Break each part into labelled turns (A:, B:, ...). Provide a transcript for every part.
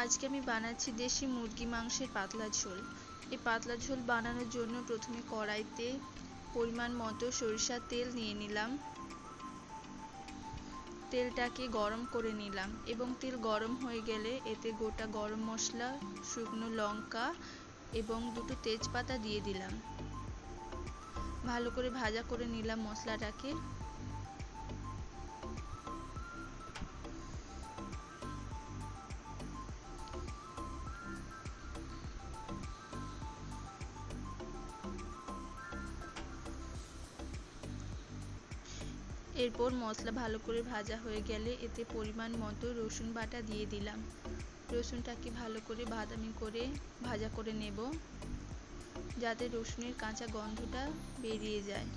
A: আজকে আমি বানাচ্ছি দেশি মুরগি মাংসের পাতলা ঝোল। এই পাতলা ঝোল বানানোর জন্য প্রথমে কড়াইতে পরিমাণ মতো সরিষার তেল নিয়ে নিলাম। তেলটাকে গরম করে নিলাম এবং তেল গরম হয়ে গেলে এতে গোটা গরম মশলা, শুকনো লঙ্কা এবং দুটো তেজপাতা দিয়ে দিলাম। ভালো করে ভাজা করে নিলাম মশলাটাকে। এরপর মশলা ভালো করে ভাজা হয়ে গেলে এতে পরিমাণ মতো রসুন বাটা দিয়ে দিলাম। রসুনটাকে ভালো করে বাদামি করে ভাজা করে নেব, যাতে রসুনের কাঁচা গন্ধটা বেরিয়ে যায়।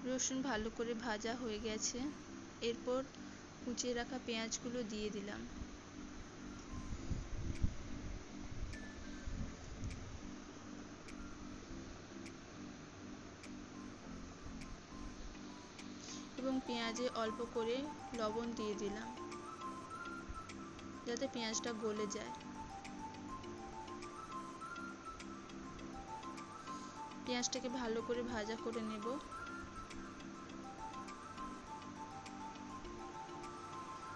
A: রসুন ভালো করে ভাজা হয়ে গেছে। এরপর কুচিয়ে রাখা পেঁয়াজগুলো দিয়ে দিলাম। এবং পেঁয়াজে অল্প করে লবণ দিয়ে দিলাম, যাতে পেঁয়াজটা গলে যায়। পেঁয়াজটাকে ভালো করে ভাজা করে নেব।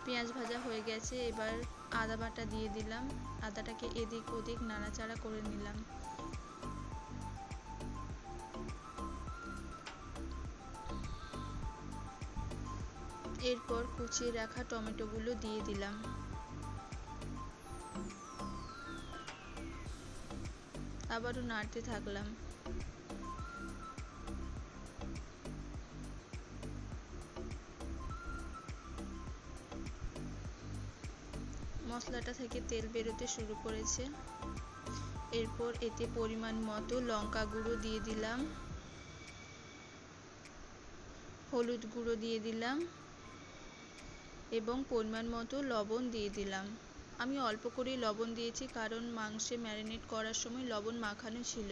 A: পেঁয়াজ ভাজা হয়ে গেছে, এবার আদা বাটা দিয়ে দিলাম। আদাটাকে এদিক ওদিক নাড়াচাড়া করে নিলাম। এরপর কুচিয়ে রাখা টমেটোগুলো দিয়ে দিলাম। আবারও নাড়তে থাকলাম। মশলাটা থেকে তেল বেরোতে শুরু করেছে। এরপর এতে পরিমাণ মতো লঙ্কা গুঁড়ো দিয়ে দিলাম, হলুদ গুঁড়ো দিয়ে দিলাম এবং পরিমাণ মতো লবণ দিয়ে দিলাম। আমি অল্প করে লবণ দিয়েছি, কারণ মাংসে ম্যারিনেট করার সময় লবণ মাখানো ছিল।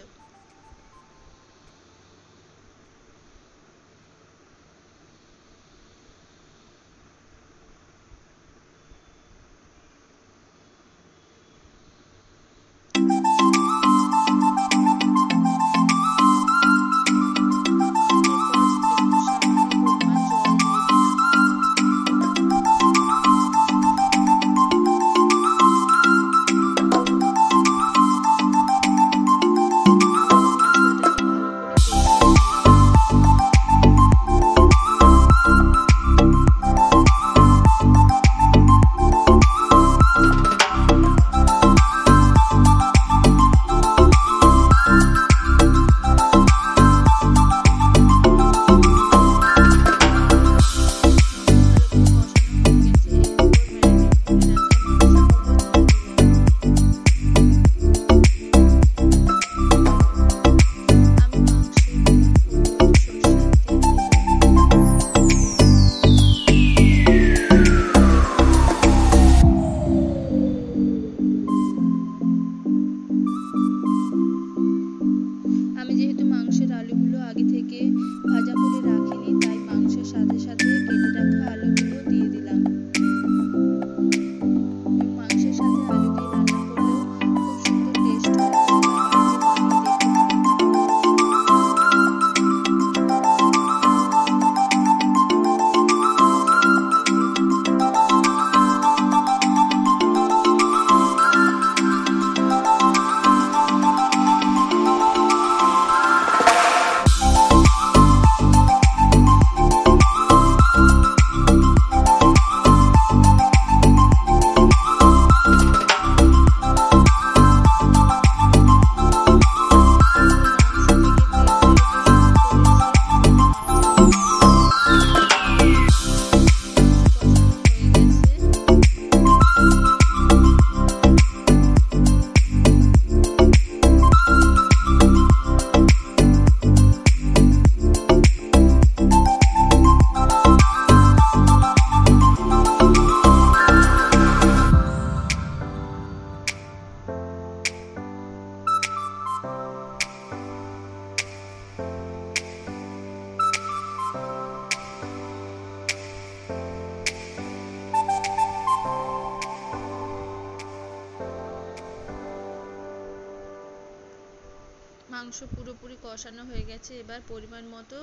A: মাংস পুরোপুরি কষানো হয়ে গেছে, এবার পরিমাণ মতো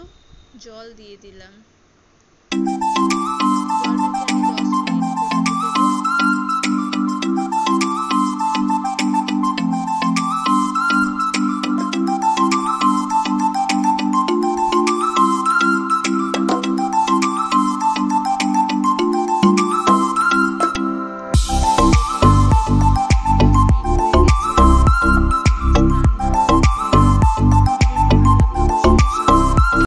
A: জল দিয়ে দিলাম।